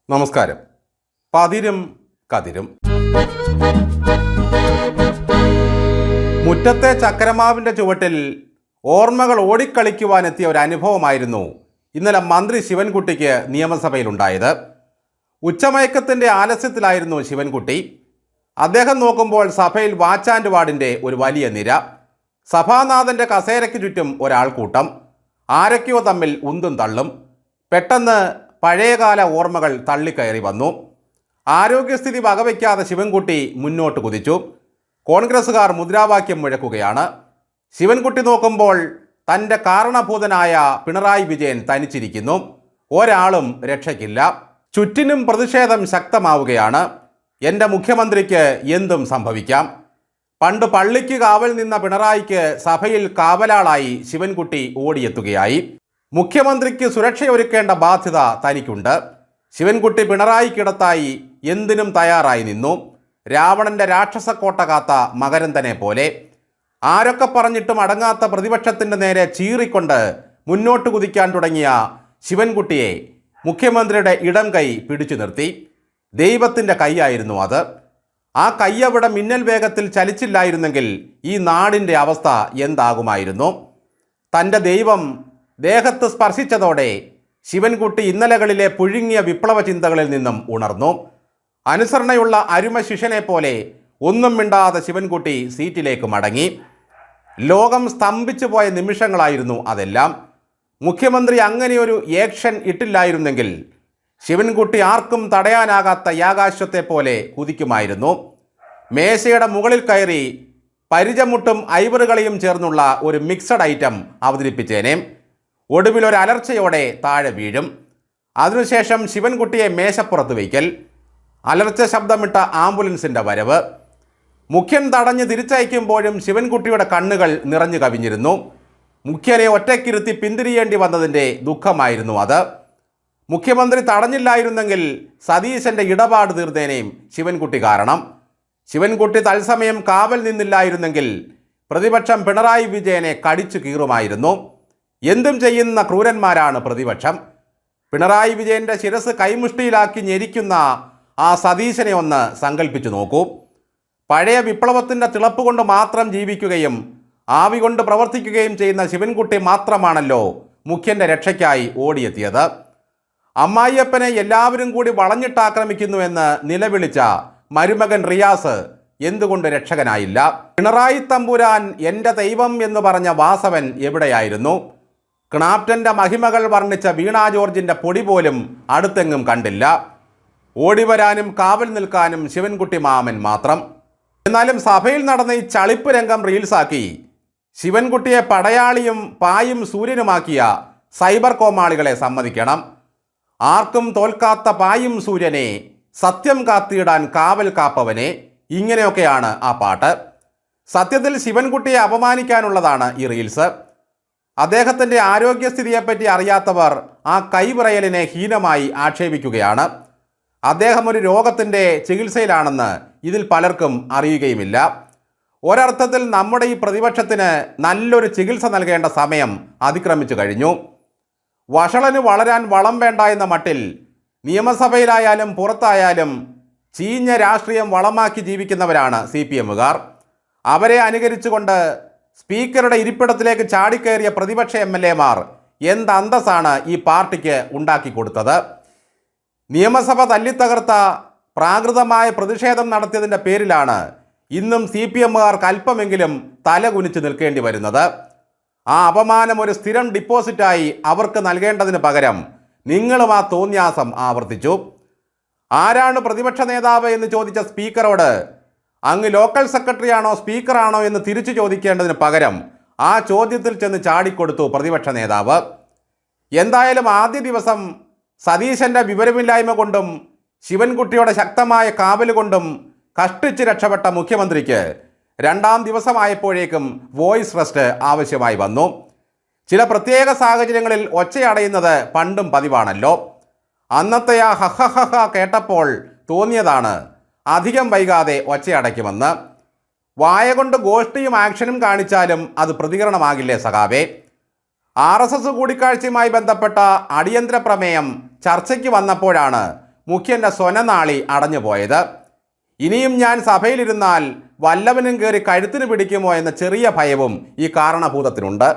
നമസ്കാരം. പതിരും കതിരും. മുറ്റത്തെ ചക്കരമാവിൻ്റെ ചുവട്ടിൽ ഓർമ്മകൾ ഓടിക്കളിക്കുവാനെത്തിയ ഒരു അനുഭവമായിരുന്നു ഇന്നലെ മന്ത്രി ശിവൻകുട്ടിക്ക് നിയമസഭയിലുണ്ടായത്. ഉച്ചമയക്കത്തിൻ്റെ ആലസ്യത്തിലായിരുന്നു ശിവൻകുട്ടി. അദ്ദേഹം നോക്കുമ്പോൾ സഭയിൽ വാച്ച് ആൻഡ് വാർഡിൻ്റെ ഒരു വലിയ നിര, സഭാനാഥൻ്റെ കസേരയ്ക്ക് ചുറ്റും ഒരാൾക്കൂട്ടം, ആരൊക്കെയോ തമ്മിൽ ഉന്തും തള്ളും. പെട്ടെന്ന് പഴയകാല ഓർമ്മകൾ തള്ളിക്കയറി വന്നു. ആരോഗ്യസ്ഥിതി വകവയ്ക്കാതെ ശിവൻകുട്ടി മുന്നോട്ട് കുതിച്ചു. കോൺഗ്രസ്സുകാർ മുദ്രാവാക്യം മുഴക്കുകയാണ്. ശിവൻകുട്ടി നോക്കുമ്പോൾ തൻ്റെ കാരണഭൂതനായ പിണറായി വിജയൻ തനിച്ചിരിക്കുന്നു. ഒരാളും രക്ഷയ്ക്കില്ല. ചുറ്റിനും പ്രതിഷേധം ശക്തമാവുകയാണ്. എൻ്റെ മുഖ്യമന്ത്രിക്ക് എന്തും സംഭവിക്കാം. പണ്ട് പള്ളിക്ക് കാവൽ നിന്ന പിണറായിക്ക് സഭയിൽ കാവലാളായി ശിവൻകുട്ടി ഓടിയെത്തുകയായി. മുഖ്യമന്ത്രിക്ക് സുരക്ഷയൊരുക്കേണ്ട ബാധ്യത തനിക്കുണ്ട്. ശിവൻകുട്ടി പിണറായിക്കിടത്തായി എന്തിനും തയ്യാറായി നിന്നു. രാവണൻ്റെ രാക്ഷസക്കോട്ട കാത്ത മകരന്തനെ പോലെ. ആരൊക്കെ പറഞ്ഞിട്ടും അടങ്ങാത്ത പ്രതിപക്ഷത്തിൻ്റെ നേരെ ചീറിക്കൊണ്ട് മുന്നോട്ട് കുതിക്കാൻ തുടങ്ങിയ ശിവൻകുട്ടിയെ മുഖ്യമന്ത്രിയുടെ ഇടം കൈ പിടിച്ചു നിർത്തി. ദൈവത്തിൻ്റെ കൈയായിരുന്നു അത്. ആ കൈയവിടെ മിന്നൽ വേഗത്തിൽ ചലിച്ചില്ലായിരുന്നെങ്കിൽ ഈ നാടിൻ്റെ അവസ്ഥ എന്താകുമായിരുന്നു? തൻ്റെ ദൈവം ദേഹത്ത് സ്പർശിച്ചതോടെ ശിവൻകുട്ടി ഇന്നലകളിലെ പുഴുങ്ങിയ വിപ്ലവ ചിന്തകളിൽ നിന്നും ഉണർന്നു. അനുസരണയുള്ള അരുമ ശിഷ്യനെ പോലെ ഒന്നും മിണ്ടാതെ ശിവൻകുട്ടി സീറ്റിലേക്ക് മടങ്ങി. ലോകം സ്തംഭിച്ചു പോയ നിമിഷങ്ങളായിരുന്നു അതെല്ലാം. മുഖ്യമന്ത്രി അങ്ങനെയൊരു ഏക്ഷൻ ഇട്ടില്ലായിരുന്നെങ്കിൽ ശിവൻകുട്ടി ആർക്കും തടയാനാകാത്ത യാകാശ്വത്തെ പോലെ കുതിക്കുമായിരുന്നു. മേശയുടെ മുകളിൽ കയറി പരിചമുട്ടും ഐവറുകളെയും ചേർന്നുള്ള ഒരു മിക്സഡ് ഐറ്റം അവതരിപ്പിച്ചേനെ. ഒടുവിലൊരു അലർച്ചയോടെ താഴെ വീഴും. അതിനുശേഷം ശിവൻകുട്ടിയെ മേശപ്പുറത്ത് വയ്ക്കൽ, അലർച്ച ശബ്ദമിട്ട ആംബുലൻസിൻ്റെ വരവ്. മുഖ്യൻ തടഞ്ഞ് തിരിച്ചയക്കുമ്പോഴും ശിവൻകുട്ടിയുടെ കണ്ണുകൾ നിറഞ്ഞു കവിഞ്ഞിരുന്നു. മുഖ്യനെ ഒറ്റയ്ക്കിരുത്തി പിന്തിരിയേണ്ടി വന്നതിൻ്റെ ദുഃഖമായിരുന്നു അത്. മുഖ്യമന്ത്രി തടഞ്ഞില്ലായിരുന്നെങ്കിൽ സതീശൻ്റെ ഇടപാട് തീർന്നേനെയും ശിവൻകുട്ടി കാരണം. ശിവൻകുട്ടി തത്സമയം കാവൽ നിന്നില്ലായിരുന്നെങ്കിൽ പ്രതിപക്ഷം പിണറായി വിജയനെ കടിച്ചു കീറുമായിരുന്നു. എന്തും ചെയ്യുന്ന ക്രൂരന്മാരാണ് പ്രതിപക്ഷം. പിണറായി വിജയൻ്റെ ശിരസ് കൈമുഷ്ടിയിലാക്കി ഞെരിക്കുന്ന ആ സതീശനെ ഒന്ന് സങ്കല്പിച്ചു നോക്കൂ. പഴയ വിപ്ലവത്തിൻ്റെ തിളപ്പ് കൊണ്ട് മാത്രം ജീവിക്കുകയും ആവി കൊണ്ട് പ്രവർത്തിക്കുകയും ചെയ്യുന്ന ശിവൻകുട്ടി മാത്രമാണല്ലോ മുഖ്യൻ്റെ രക്ഷയ്ക്കായി ഓടിയെത്തിയത്. അമ്മായിയപ്പനെ എല്ലാവരും കൂടി വളഞ്ഞിട്ടാക്രമിക്കുന്നുവെന്ന് നിലവിളിച്ച മരുമകൻ റിയാസ് എന്തുകൊണ്ട് രക്ഷകനായില്ല? പിണറായി തമ്പുരാൻ എൻ്റെ ദൈവം എന്ന് പറഞ്ഞ വാസവൻ എവിടെയായിരുന്നു? ക്നാപ്റ്റൻ്റെ മഹിമകൾ വർണ്ണിച്ച വീണ ജോർജിൻ്റെ പൊടി പോലും അടുത്തെങ്ങും കണ്ടില്ല. ഓടിവരാനും കാവൽ നിൽക്കാനും ശിവൻകുട്ടി മാമൻ മാത്രം. എന്നാലും സഭയിൽ നടന്ന ഈ ചളിപ്പ് രംഗം റീൽസാക്കി ശിവൻകുട്ടിയെ പടയാളിയും പായും സൂര്യനുമാക്കിയ സൈബർ കോമാളികളെ സമ്മതിക്കണം. ആർക്കും തോൽക്കാത്ത പായും സൂര്യനെ, സത്യം കാത്തിയിടാൻ കാവൽ കാപ്പവനെ, ഇങ്ങനെയൊക്കെയാണ് ആ പാട്ട്. സത്യത്തിൽ ശിവൻകുട്ടിയെ അപമാനിക്കാനുള്ളതാണ് ഈ റീൽസ്. അദ്ദേഹത്തിൻ്റെ ആരോഗ്യസ്ഥിതിയെപ്പറ്റി അറിയാത്തവർ ആ കൈവിറയലിനെ ഹീനമായി ആക്ഷേപിക്കുകയാണ്. അദ്ദേഹം ഒരു രോഗത്തിൻ്റെ ചികിത്സയിലാണെന്ന് ഇതിൽ പലർക്കും അറിയുകയുമില്ല. ഒരർത്ഥത്തിൽ നമ്മുടെ ഈ പ്രതിപക്ഷത്തിന് നല്ലൊരു ചികിത്സ നൽകേണ്ട സമയം അതിക്രമിച്ചു കഴിഞ്ഞു. വഷളന് വളരാൻ വളം വേണ്ട എന്ന മട്ടിൽ നിയമസഭയിലായാലും പുറത്തായാലും ചീഞ്ഞ രാഷ്ട്രീയം വളമാക്കി ജീവിക്കുന്നവരാണ് CPMകാർ. അവരെ അനുകരിച്ചുകൊണ്ട് സ്പീക്കറുടെ ഇരിപ്പിടത്തിലേക്ക് ചാടിക്കയറിയ പ്രതിപക്ഷ MLAമാർ എന്ത് അന്തസ്സാണ് ഈ പാർട്ടിക്ക് ഉണ്ടാക്കി കൊടുത്തത്? നിയമസഭ തല്ലിത്തകർത്ത പ്രാകൃതമായ പ്രതിഷേധം നടത്തിയതിൻ്റെ പേരിലാണ് ഇന്നും CPMകാർക്ക് അല്പമെങ്കിലും തല കുനിച്ച് നിൽക്കേണ്ടി വരുന്നത്. ആ അപമാനം ഒരു സ്ഥിരം ഡിപ്പോസിറ്റായി അവർക്ക് നൽകേണ്ടതിന് പകരം നിങ്ങളും ആ തോന്യാസം ആവർത്തിച്ചു. ആരാണ് പ്രതിപക്ഷ നേതാവ് എന്ന് ചോദിച്ച സ്പീക്കറോട് അങ്ങ് ലോക്കൽ സെക്രട്ടറിയാണോ സ്പീക്കറാണോ എന്ന് തിരിച്ചു ചോദിക്കേണ്ടതിന് പകരം ആ ചോദ്യത്തിൽ ചെന്ന് ചാടിക്കൊടുത്തു പ്രതിപക്ഷ നേതാവ്. എന്തായാലും ആദ്യ ദിവസം സതീശൻ്റെ വിവരമില്ലായ്മ കൊണ്ടും ശിവൻകുട്ടിയുടെ ശക്തമായ കാവൽ കൊണ്ടും കഷ്ടിച്ച് രക്ഷപ്പെട്ട മുഖ്യമന്ത്രിക്ക് രണ്ടാം ദിവസമായപ്പോഴേക്കും വോയിസ് റെസ്റ്റ് ആവശ്യമായി വന്നു. ചില പ്രത്യേക സാഹചര്യങ്ങളിൽ ഒച്ചയടയുന്നത് പണ്ടും പതിവാണല്ലോ. അന്നത്തെ ആ ഹഹഹ കേട്ടപ്പോൾ തോന്നിയതാണ് അധികം വൈകാതെ ഒച്ചയടയ്ക്കുമെന്ന്. വായ കൊണ്ട് ഗോഷ്ഠിയും ആക്ഷനും കാണിച്ചാലും അത് പ്രതികരണമാകില്ലേ സഖാവേ? RSS കൂടിക്കാഴ്ചയുമായി ബന്ധപ്പെട്ട അടിയന്തര പ്രമേയം ചർച്ചയ്ക്ക് വന്നപ്പോഴാണ് മുഖ്യൻ്റെ സ്വനനാളി അടഞ്ഞു പോയത്. ഇനിയും ഞാൻ സഭയിലിരുന്നാൽ വല്ലവനും കയറി കഴുത്തിന് പിടിക്കുമോ എന്ന ചെറിയ ഭയവും ഈ കാരണഭൂതത്തിനുണ്ട്.